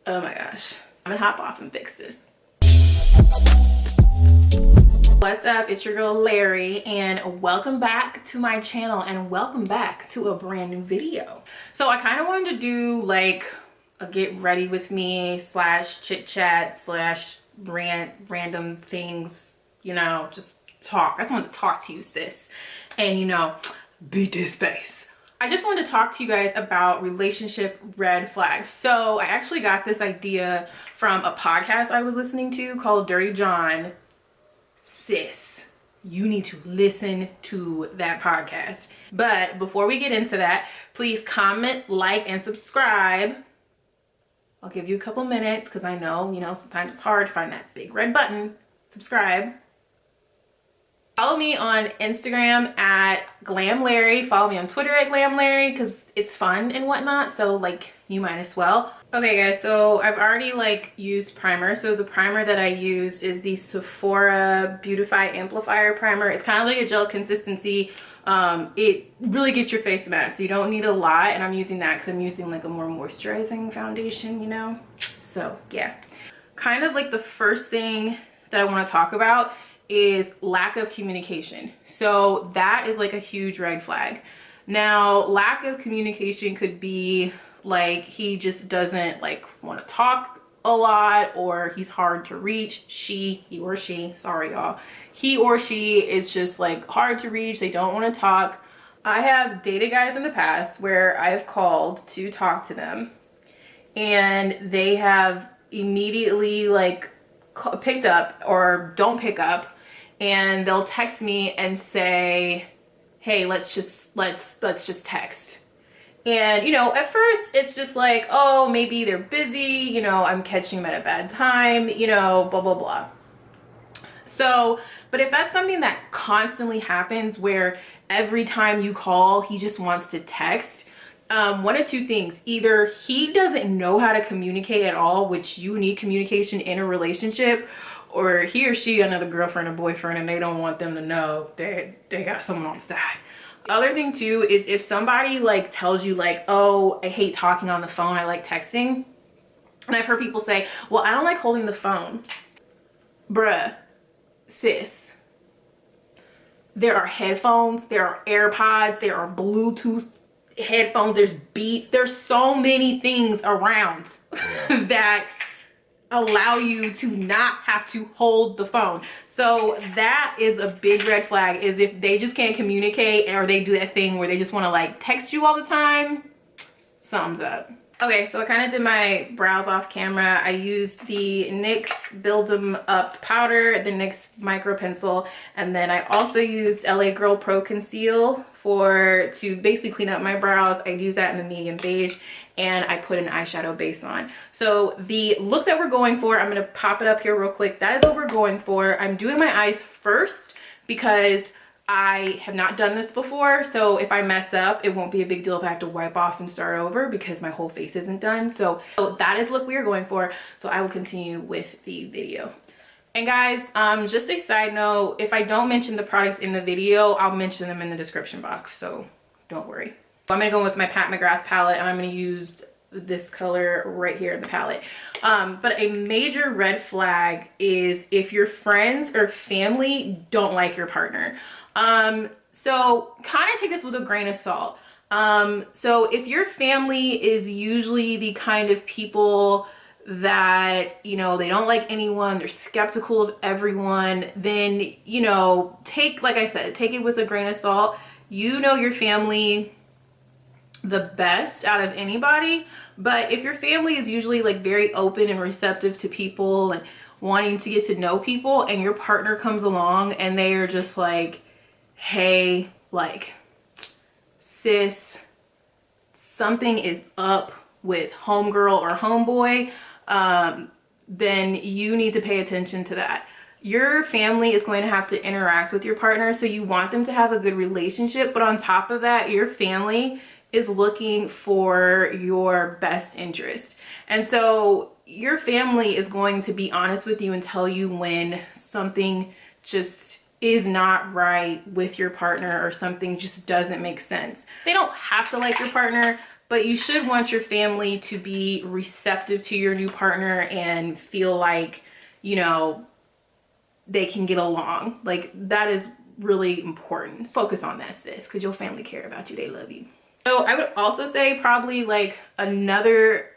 Oh my gosh. I'm gonna hop off and fix this. What's up? It's your girl Larry, and welcome back to my channel, and welcome back to a brand new video. So I kind of wanted to do like a get ready with me slash chit chat slash random things, you know, just talk. I just wanted to talk to you, sis, and you know, beat this space. I just wanted to talk to you guys about relationship red flags. So I actually got this idea from a podcast I was listening to called Dirty John. Sis, you need to listen to that podcast. But before we get into that, please comment, like, and subscribe. I'll give you a couple minutes because I know, you know, sometimes it's hard to find that big red button. Subscribe. Follow me on Instagram at GlamLarry. Follow me on Twitter at GlamLarry because it's fun and whatnot. So like, you might as well. Okay guys, so I've already like used primer. So the primer that I use is the Sephora Beautify Amplifier Primer. It's kind of like a gel consistency. It really gets your face matte, so you don't need a lot. And I'm using that because I'm using like a more moisturizing foundation, you know? So yeah. Kind of like the first thing that I want to talk about is lack of communication. So that is like a huge red flag. Now, lack of communication could be like he just doesn't like want to talk a lot, or he's hard to reach. He or she, sorry y'all, he or she is just like hard to reach. They don't want to talk. I have dated guys in the past where I've called to talk to them and they have immediately like picked up or don't pick up, and they'll text me and say, hey, let's just text. And you know, at first it's just like, oh, maybe they're busy, you know, I'm catching them at a bad time, you know, blah blah blah. So but if that's something that constantly happens where every time you call he just wants to text, one of two things: either he doesn't know how to communicate at all, which you need communication in a relationship, or he or she another girlfriend or boyfriend and they don't want them to know that they got someone on the side. The other thing too is if somebody like tells you like, oh, I hate talking on the phone, I like texting. And I've heard people say, well, I don't like holding the phone. Bruh, sis, there are headphones, there are AirPods, there are Bluetooth headphones, there's Beats, there's so many things around that allow you to not have to hold the phone. So that is a big red flag, is if they just can't communicate, or they do that thing where they just want to like text you all the time. Something's up. Okay, so I kind of did my brows off camera. I used the NYX Build 'Em Up powder, the NYX micro pencil, and then I also used LA Girl Pro Conceal to basically clean up my brows. I use that in the medium beige, and I put an eyeshadow base on. So the look that we're going for, I'm gonna pop it up here real quick. That is what we're going for. I'm doing my eyes first because I have not done this before. So if I mess up, it won't be a big deal if I have to wipe off and start over because my whole face isn't done. So that is the look we are going for. So I will continue with the video. And guys, just a side note, if I don't mention the products in the video, I'll mention them in the description box, so don't worry. I'm gonna go with my Pat McGrath palette, and I'm gonna use this color right here in the palette. But a major red flag is if your friends or family don't like your partner. So kind of take this with a grain of salt. So if your family is usually the kind of people that, you know, they don't like anyone, they're skeptical of everyone, then, you know, like I said, take it with a grain of salt. You know your family the best out of anybody, but if your family is usually like very open and receptive to people and wanting to get to know people, and your partner comes along and they are just like, hey, like, sis, something is up with homegirl or homeboy, then you need to pay attention to that. Your family is going to have to interact with your partner, so you want them to have a good relationship, but on top of that, your family is looking for your best interest. And so your family is going to be honest with you and tell you when something just is not right with your partner or something just doesn't make sense. They don't have to like your partner, but you should want your family to be receptive to your new partner and feel like, you know, they can get along. Like, that is really important. Focus on that, sis, because your family care about you. They love you. So I would also say probably like another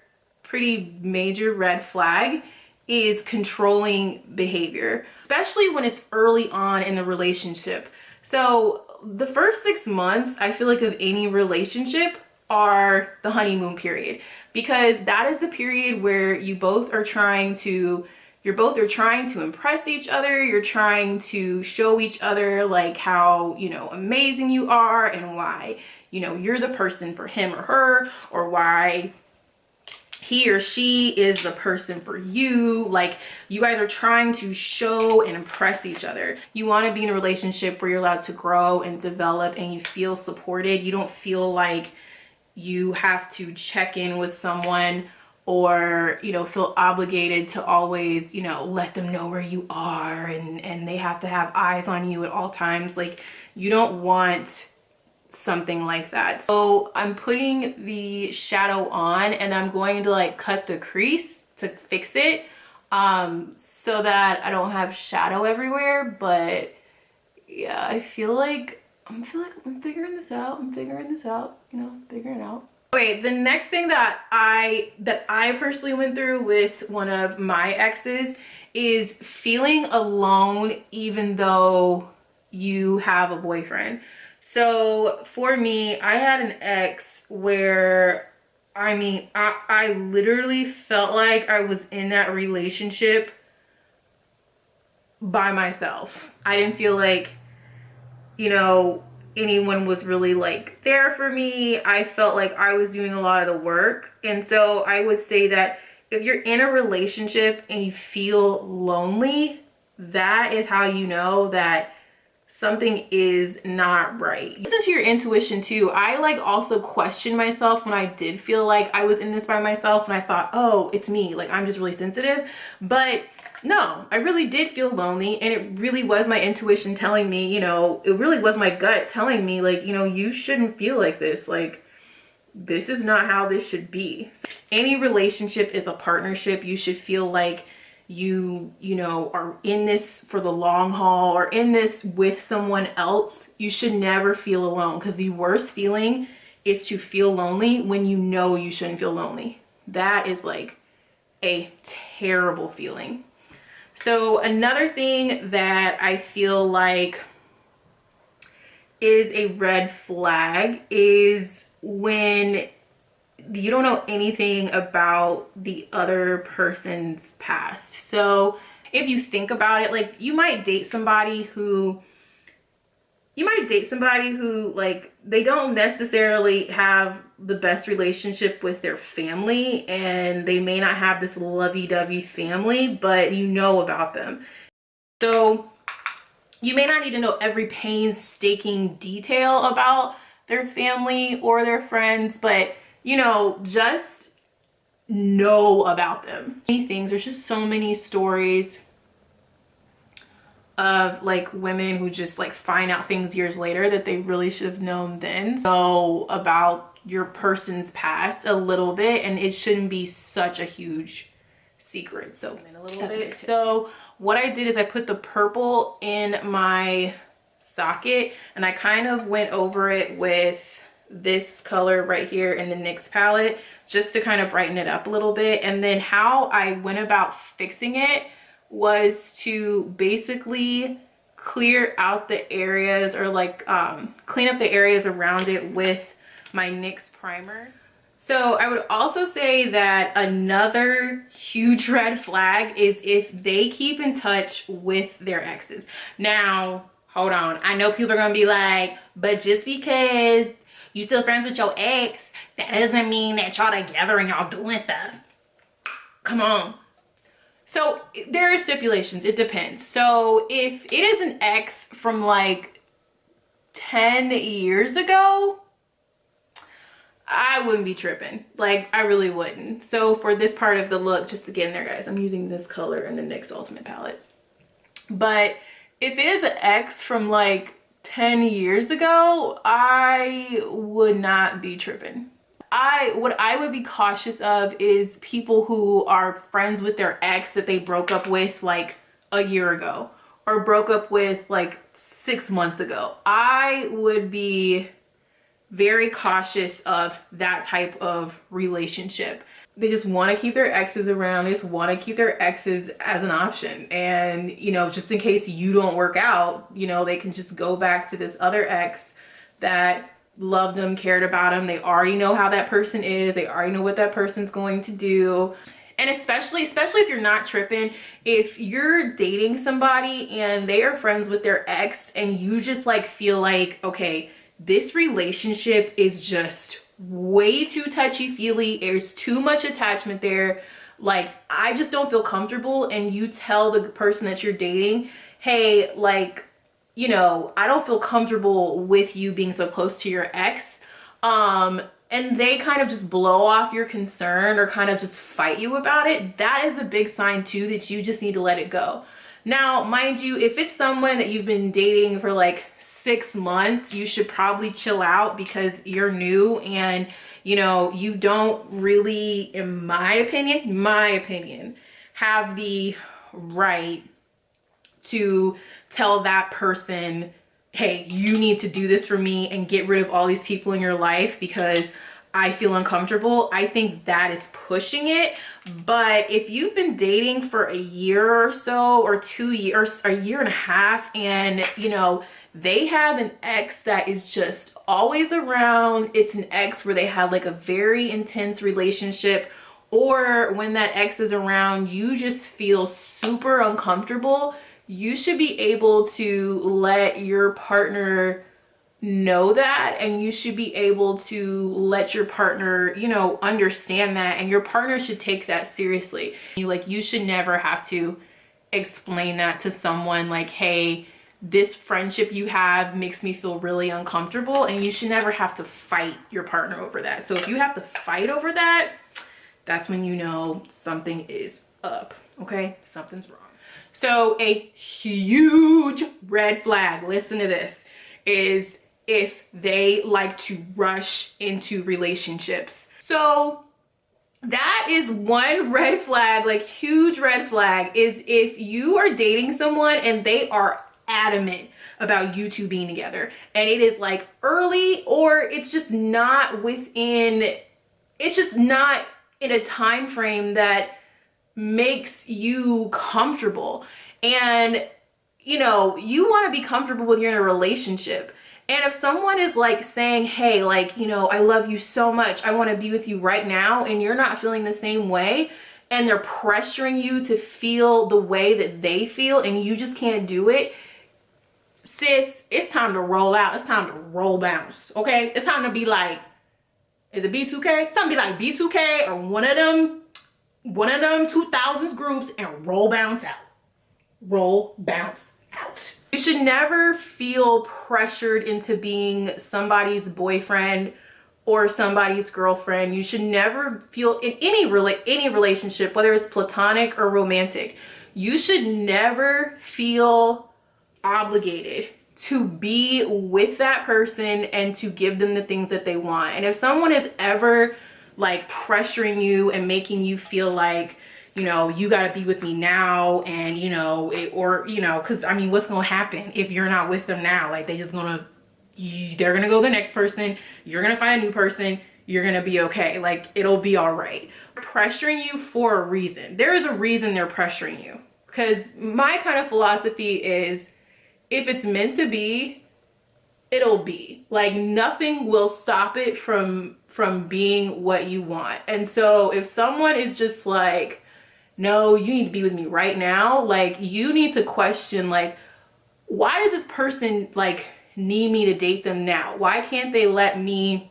pretty major red flag is controlling behavior, especially when it's early on in the relationship. So the first 6 months, I feel like, of any relationship are the honeymoon period, because that is the period where you both are trying to impress each other. You're trying to show each other like how, you know, amazing you are, and why, you know, you're the person for him or her, or why he or she is the person for you. Like, you guys are trying to show and impress each other. You want to be in a relationship where you're allowed to grow and develop and you feel supported. You don't feel like you have to check in with someone, or, you know, feel obligated to always, you know, let them know where you are, and they have to have eyes on you at all times. Like, you don't want something like that. So I'm putting the shadow on, and I'm going to like cut the crease to fix it, so that I don't have shadow everywhere. But yeah, I feel like I'm figuring this out. You know, figuring it out. Okay, the next thing that I personally went through with one of my exes is feeling alone even though you have a boyfriend. So for me, I had an ex where, I mean, I literally felt like I was in that relationship by myself. I didn't feel like, you know, anyone was really like there for me. I felt like I was doing a lot of the work. And so I would say that if you're in a relationship and you feel lonely, that is how you know that something is not right. Listen to your intuition too. I like also questioned myself when I did feel like I was in this by myself, and I thought, oh, it's me, like I'm just really sensitive. But no, I really did feel lonely, and it really was my intuition telling me, you know, it really was my gut telling me, like, you know, you shouldn't feel like this. Like, this is not how this should be. Any relationship is a partnership. You should feel like you know, are in this for the long haul, or in this with someone else. You should never feel alone, because the worst feeling is to feel lonely when you know you shouldn't feel lonely. That is like a terrible feeling. So another thing that I feel like is a red flag is when you don't know anything about the other person's past. So if you think about it, like, you might date somebody who like, they don't necessarily have the best relationship with their family, and they may not have this lovey-dovey family, but you know about them. So you may not need to know every painstaking detail about their family or their friends, but, you know, just know about them. Many things, there's just so many stories of like women who just like find out things years later that they really should have known then. So about your person's past a little bit, and it shouldn't be such a huge secret. So a little bit. So what I did is I put the purple in my socket, and I kind of went over it with this color right here in the NYX palette, just to kind of brighten it up a little bit. And then how I went about fixing it was to basically clear out the areas, or like clean up the areas around it with my NYX primer. So I would also say that another huge red flag is if they keep in touch with their exes. Now, hold on. I know people are gonna be like, but just because you still friends with your ex, that doesn't mean that y'all together and y'all doing stuff. Come on. So there are stipulations, it depends. So if it is an ex from like 10 years ago, I wouldn't be tripping. Like, I really wouldn't. So for this part of the look, just again there guys, I'm using this color in the NYX Ultimate palette. But if it is an ex from like 10 years ago, I would not be tripping. what I would be cautious of is people who are friends with their ex that they broke up with like a year ago or broke up with like 6 months ago. I would be very cautious of that type of relationship. They just want to keep their exes around. They just want to keep their exes as an option. And, you know, just in case you don't work out, you know, they can just go back to this other ex that loved them, cared about them. They already know how that person is. They already know what that person's going to do. And especially if you're not tripping, if you're dating somebody and they are friends with their ex and you just like feel like, okay, this relationship is just way too touchy-feely, there's too much attachment there, like I just don't feel comfortable, and you tell the person that you're dating, hey, like, you know, I don't feel comfortable with you being so close to your ex, and they kind of just blow off your concern or kind of just fight you about it, that is a big sign too that you just need to let it go. Now, mind you, if it's someone that you've been dating for like 6 months, you should probably chill out because you're new and, you know, you don't really, in my opinion, have the right to tell that person, hey, you need to do this for me and get rid of all these people in your life because I feel uncomfortable. I think that is pushing it. But if you've been dating for a year or so, or 2 years, a year and a half, and you know, they have an ex that is just always around, it's an ex where they had like a very intense relationship, or when that ex is around, you just feel super uncomfortable, you should be able to let your partner know that, and you should be able to let your partner, you know, understand that, and your partner should take that seriously. You should never have to explain that to someone like, hey, this friendship you have makes me feel really uncomfortable, and you should never have to fight your partner over that. So if you have to fight over that, that's when you know something is up, okay? Something's wrong. So a huge red flag, listen to this, is if they like to rush into relationships. So that is one red flag, like huge red flag, is if you are dating someone and they are adamant about you two being together and it is like early, or it's just not within, it's just not in a time frame that makes you comfortable. And you know, you want to be comfortable when you're in a relationship. And if someone is like saying, hey, like, you know, I love you so much, I want to be with you right now, and you're not feeling the same way, and they're pressuring you to feel the way that they feel, and you just can't do it, sis, it's time to roll out. It's time to roll bounce, okay? It's time to be like, is it B2K? It's time to be like B2K or one of them 2000s groups and roll bounce out. Roll bounce out. You should never feel pressured into being somebody's boyfriend or somebody's girlfriend. You should never feel in any relationship, whether it's platonic or romantic, you should never feel obligated to be with that person and to give them the things that they want. And if someone is ever like pressuring you and making you feel like, you know, you got to be with me now, and you know, or you know, because I mean, what's gonna happen if you're not with them now? Like, they're gonna go to the next person, you're gonna find a new person, you're gonna be okay, like it'll be all right. Pressuring you for a reason. There is a reason they're pressuring you, because my kind of philosophy is, if it's meant to be, it'll be. Like, nothing will stop it from being what you want. And so if someone is just like, no, you need to be with me right now, like, you need to question, like, why does this person like need me to date them now? Why can't they let me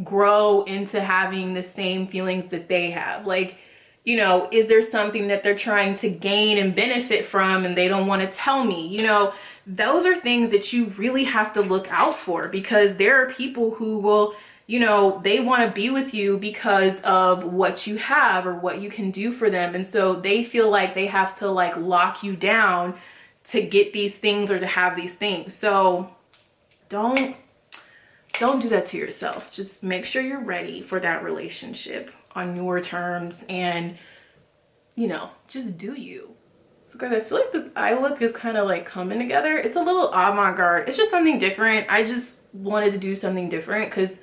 grow into having the same feelings that they have? Like, you know, is there something that they're trying to gain and benefit from and they don't want to tell me? You know, those are things that you really have to look out for, because there are people who will, you know, they want to be with you because of what you have or what you can do for them. And so they feel like they have to like lock you down to get these things or to have these things. So don't don't do that to yourself. Just make sure you're ready for that relationship on your terms, and you know, just do you. So guys, I feel like this eye look is kind of like coming together. It's a little avant-garde. It's just something different. I just wanted to do something different because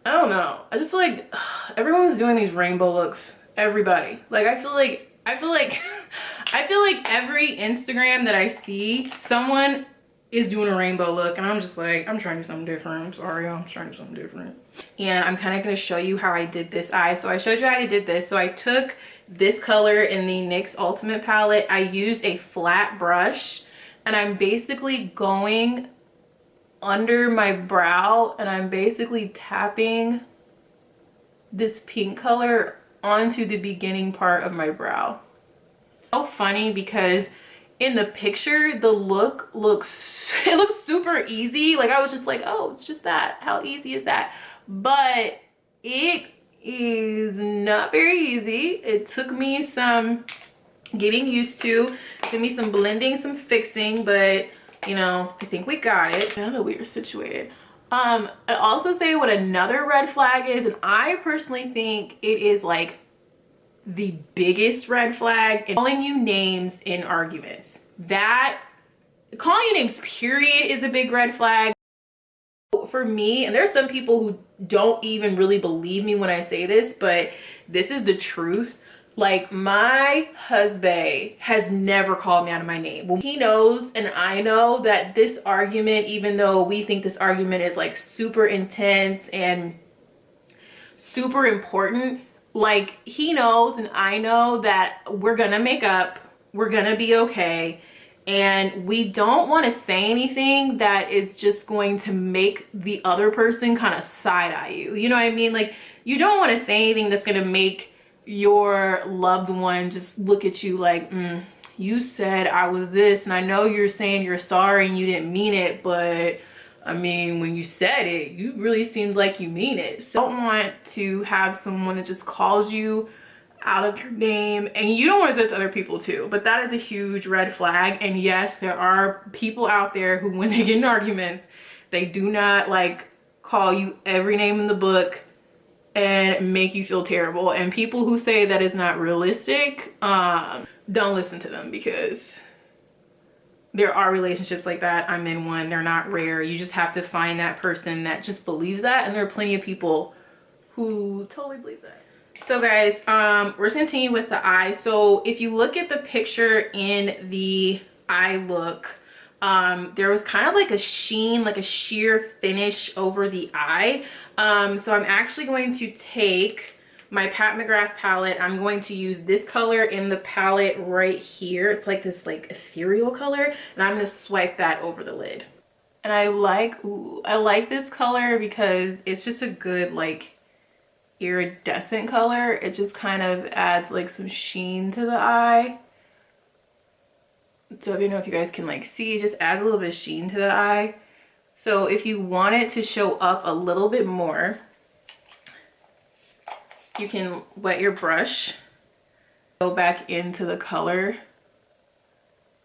I don't know, I just feel like everyone's doing these rainbow looks. Everybody, like, I feel like I feel like every Instagram that I see, someone is doing a rainbow look, and I'm just like, I'm trying to do something different. I'm sorry, I'm trying to do something different. And I'm kind of going to show you how I did this eye. So I showed you how I did this. So I took this color in the NYX Ultimate palette. I used a flat brush, and I'm basically going under my brow, and I'm basically tapping this pink color onto the beginning part of my brow. So funny because in the picture the look looks super easy. Like I was just like, oh, it's just that, how easy is that? But it is not very easy. It took me some getting used to, it took me some blending, some fixing, but you know, I think we got it now that we are situated. I also say what another red flag is, and I personally think it is like the biggest red flag, is calling you names in arguments. That, calling you names period is a big red flag for me. And there's some people who don't even really believe me when I say this, but this is the truth. Like, my husband has never called me out of my name. Well, he knows and I know that this argument, even though we think this argument is like super intense and super important, like, he knows and I know that we're gonna make up, we're gonna be okay, and we don't want to say anything that is just going to make the other person kind of side-eye you. You know what I mean? Like, you don't want to say anything that's gonna make your loved one just look at you like, you said I was this, and I know you're saying you're sorry and you didn't mean it, but I mean, when you said it, you really seemed like you mean it. So I don't want to have someone that just calls you out of your name, and you don't want to do this to other people too, but that is a huge red flag. And yes, there are people out there who, when they get in arguments, they do not like call you every name in the book and make you feel terrible. And people who say that is not realistic, don't listen to them, because there are relationships like that. I'm in one. They're not rare. You just have to find that person that just believes that, and there are plenty of people who totally believe that. So guys, we're just gonna continue with the eye. So if you look at the picture in the eye look, there was kind of like a sheen, like a sheer finish over the eye. So I'm actually going to take my Pat McGrath palette. I'm going to use this color in the palette right here. It's like this like ethereal color, and I'm going to swipe that over the lid. And I like this color because it's just a good like iridescent color. It just kind of adds like some sheen to the eye. So I don't know if you guys can like see, it just adds a little bit of sheen to the eye. So if you want it to show up a little bit more, you can wet your brush, go back into the color,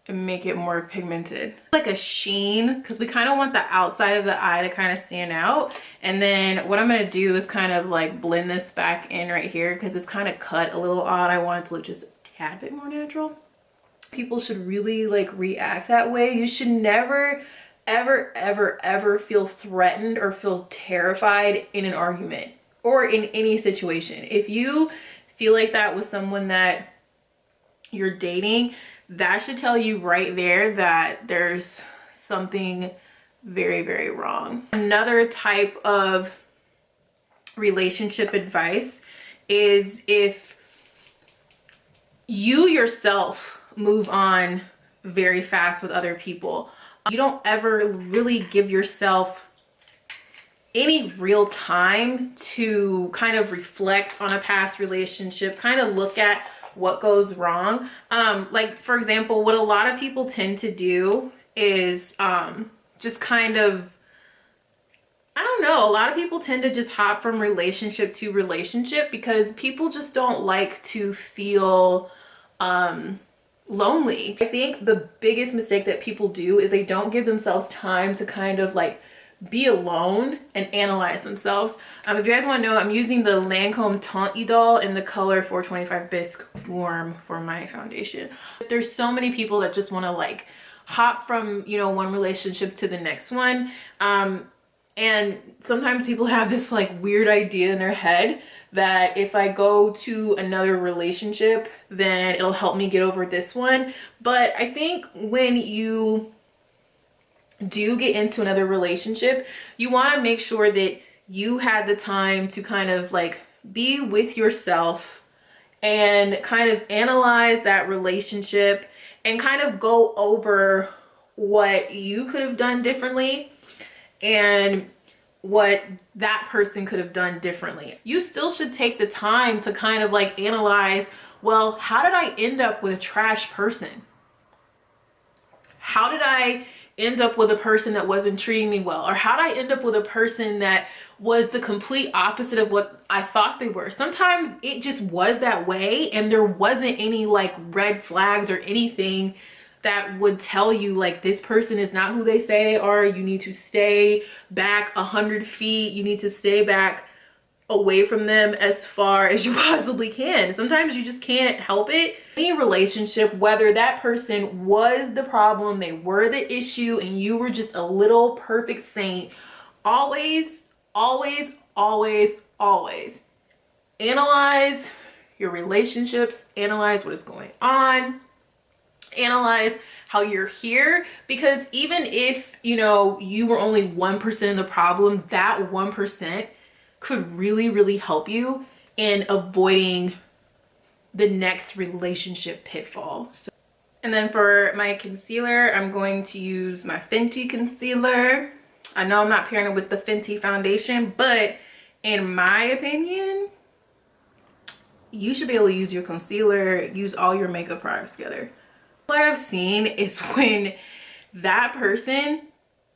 and make it more pigmented. Like a sheen, because we kind of want the outside of the eye to kind of stand out. And then what I'm going to do is kind of like blend this back in right here, because it's kind of cut a little odd. I want it to look just a tad bit more natural. People should really like react that way. You should never, ever, ever, ever feel threatened or feel terrified in an argument or in any situation. If you feel like that with someone that you're dating, that should tell you right there that there's something very, very wrong. Another type of relationship advice is if you yourself move on very fast with other people, you don't ever really give yourself any real time to kind of reflect on a past relationship, kind of look at what goes wrong. Like for example, what a lot of people tend to do is just kind of, I don't know, a lot of people tend to just hop from relationship to relationship because people just don't like to feel lonely. I think the biggest mistake that people do is they don't give themselves time to kind of like be alone and analyze themselves. If you guys want to know, I'm using the Lancome Teint doll in the color 425 Bisque Warm for my foundation. There's so many people that just want to like hop from, you know, one relationship to the next one. And sometimes people have this like weird idea in their head that if I go to another relationship, then it'll help me get over this one. But I think when you do get into another relationship, you want to make sure that you had the time to kind of like be with yourself and kind of analyze that relationship and kind of go over what you could have done differently and what that person could have done differently. You still should take the time to kind of like analyze, well, how did I end up with a trash person? How did I end up with a person that wasn't treating me well? Or how did I end up with a person that was the complete opposite of what I thought they were? Sometimes it just was that way and there wasn't any like red flags or anything that would tell you like this person is not who they say they are. You need to stay back 100 feet. You need to stay back away from them as far as you possibly can. Sometimes you just can't help it. Any relationship, whether that person was the problem, they were the issue, and you were just a little perfect saint, always, always, always, always analyze your relationships, analyze what is going on, analyze how you're here, because even if, you know, you were only 1% of the problem, that 1% could really, really help you in avoiding the next relationship pitfall. So, and then for my concealer, I'm going to use my Fenty Concealer. I know I'm not pairing it with the Fenty foundation, but in my opinion, you should be able to use your concealer, use all your makeup products together. What I've seen is when that person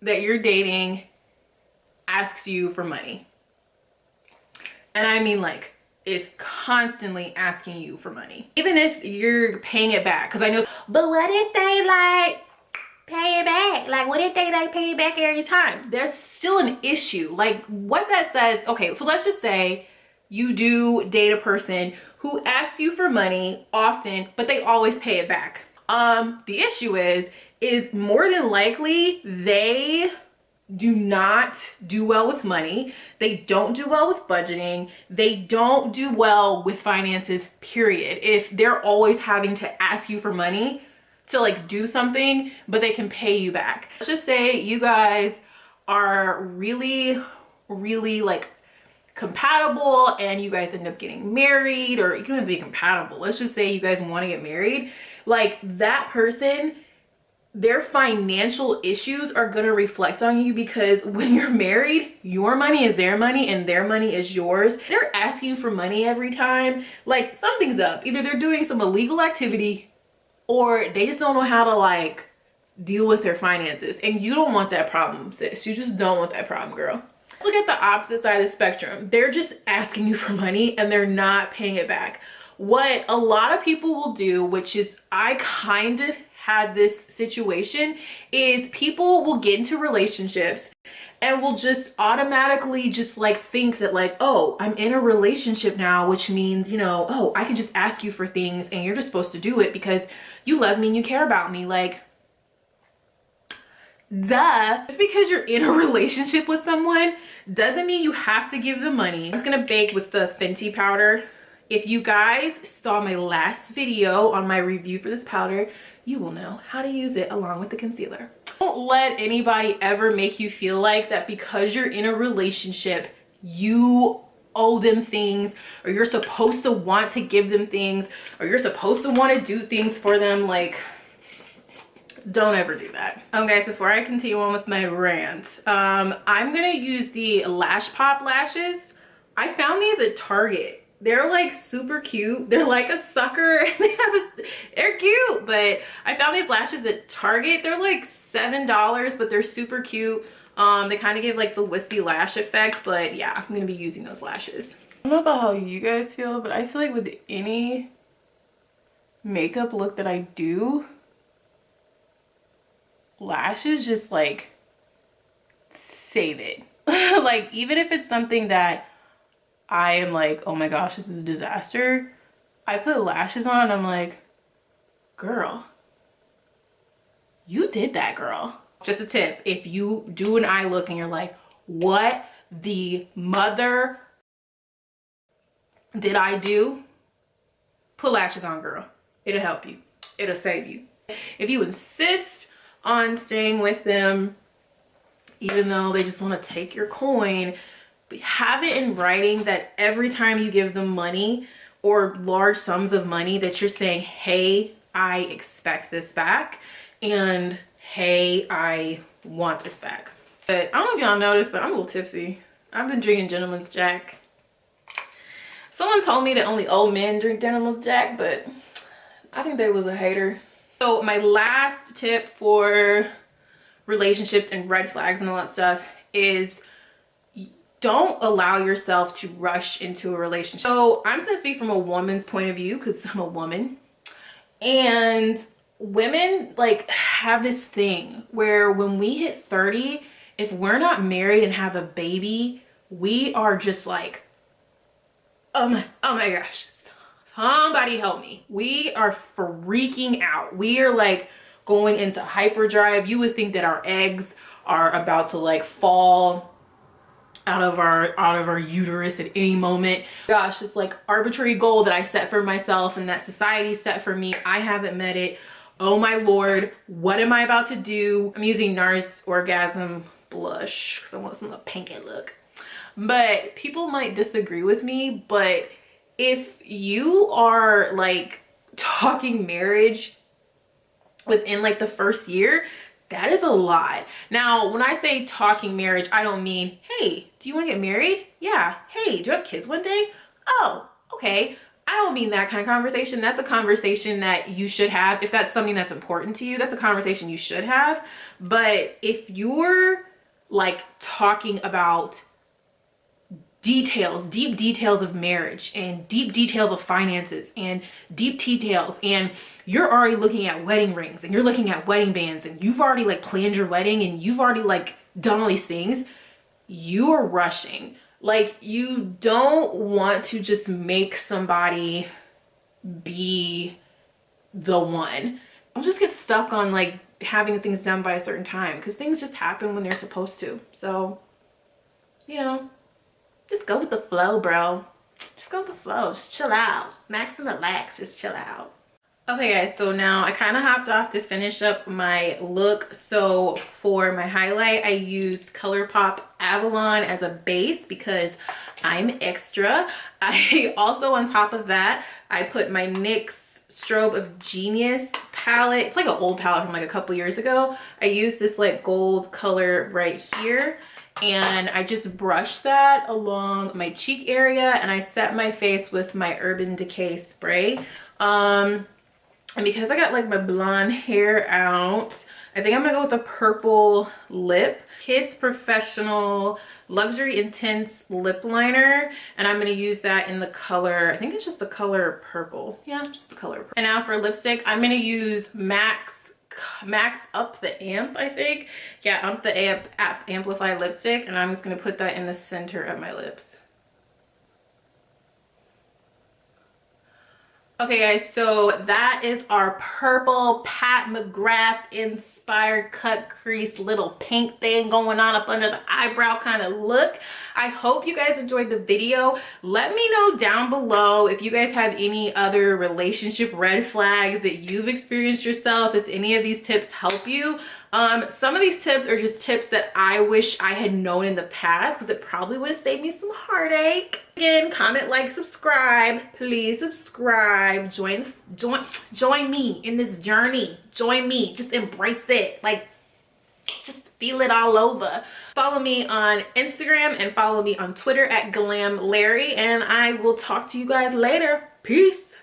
that you're dating asks you for money. And I mean like is constantly asking you for money. Even if you're paying it back. Because I know, but what if they like pay it back? Like what if they like pay it back every time? There's still an issue. Like what that says, okay, so let's just say you do date a person who asks you for money often, but they always pay it back. The issue is more than likely they do not do well with money. They don't do well with budgeting. They don't do well with finances, period. If they're always having to ask you for money to like do something, but they can pay you back. Let's just say you guys are really, really like compatible and you guys end up getting married, or you don't have to be compatible. Let's just say you guys want to get married. Like that person, their financial issues are going to reflect on you, because when you're married, your money is their money and their money is yours. They're asking you for money every time. Like something's up. Either they're doing some illegal activity or they just don't know how to like deal with their finances. And you don't want that problem, sis. You just don't want that problem, girl. Let's look at the opposite side of the spectrum. They're just asking you for money and they're not paying it back. What a lot of people will do, which is I kind of had this situation, is people will get into relationships and will just automatically just like think that like, oh, I'm in a relationship now, which means, you know, oh, I can just ask you for things and you're just supposed to do it because you love me and you care about me. Like, duh. Just because you're in a relationship with someone doesn't mean you have to give them money. I'm just gonna bake with the Fenty powder. If you guys saw my last video on my review for this powder, you will know how to use it along with the concealer. Don't let anybody ever make you feel like that because you're in a relationship, you owe them things, or you're supposed to want to give them things, or you're supposed to want to do things for them. Like, don't ever do that. Okay, so before I continue on with my rant, I'm gonna use the Lash Pop Lashes. I found these at Target. They're like super cute. They're like a sucker. They're cute, but I found these lashes at Target. They're like $7, but they're super cute. They kind of give like the wispy lash effect, but yeah, I'm gonna be using those lashes. I don't know about how you guys feel, but I feel like with any makeup look that I do, lashes just like save it. Like, even if it's something that I am like, oh my gosh, this is a disaster, I put lashes on, I'm like, girl, you did that, girl. Just a tip, if you do an eye look and you're like, what the mother did I do? Put lashes on, girl. It'll help you. It'll save you. If you insist on staying with them, even though they just want to take your coin, have it in writing that every time you give them money or large sums of money that you're saying, hey, I expect this back, and hey, I want this back. But I don't know if y'all noticed, but I'm a little tipsy. I've been drinking Gentleman's Jack. Someone told me that only old men drink Gentleman's Jack, but I think they was a hater. So my last tip for relationships and red flags and all that stuff is don't allow yourself to rush into a relationship. So I'm just gonna speak from a woman's point of view because I'm a woman. And women like have this thing where when we hit 30, if we're not married and have a baby, we are just like, oh my gosh, somebody help me. We are freaking out. We are like going into hyperdrive. You would think that our eggs are about to like fall out of our uterus at any moment. Gosh, it's like arbitrary goal that I set for myself and that society set for me. I haven't met it. Oh my Lord, what am I about to do? I'm using NARS Orgasm blush because I want some pinky look. But people might disagree with me, but if you are like talking marriage within like the first year, that is a lot. Now, when I say talking marriage, I don't mean, hey, do you want to get married? Yeah. Hey, do you have kids one day? Oh, okay. I don't mean that kind of conversation. That's a conversation that you should have. If that's something that's important to you, that's a conversation you should have. But if you're like talking about details, deep details of marriage and deep details of finances and deep details, and you're already looking at wedding rings and you're looking at wedding bands and you've already like planned your wedding and you've already like done all these things, you are rushing. Like, you don't want to just make somebody be the one. Don't just get stuck on like having things done by a certain time, because things just happen when they're supposed to. So, you know, just go with the flow, bro. Just go with the flow. Just chill out. Max and relax. Just chill out. Okay, guys, so now I kind of hopped off to finish up my look. So for my highlight, I used Colourpop Avalon as a base because I'm extra. I also, on top of that, I put my NYX Strobe of Genius palette. It's like an old palette from like a couple years ago. I used this like gold color right here, and I just brushed that along my cheek area, and I set my face with my Urban Decay spray. And because I got like my blonde hair out, I think I'm gonna go with a purple lip. Kiss Professional Luxury Intense Lip Liner, and I'm gonna use that in the color, I think it's just the color purple. Yeah, just the color purple. And now for lipstick, I'm gonna use Max Up the Amp, I think. Yeah, Up the Amp Amplify lipstick, and I'm just gonna put that in the center of my lips. Okay, guys, so that is our purple Pat McGrath inspired cut crease little pink thing going on up under the eyebrow kind of look. I hope you guys enjoyed the video. Let me know down below if you guys have any other relationship red flags that you've experienced yourself, if any of these tips help you. Some of these tips are just tips that I wish I had known in the past, because it probably would have saved me some heartache. Again, comment, like, subscribe. Please subscribe. Join me in this journey. Join me. Just embrace it. Like, just feel it all over. Follow me on Instagram and follow me on Twitter at GlamLarry, and I will talk to you guys later. Peace.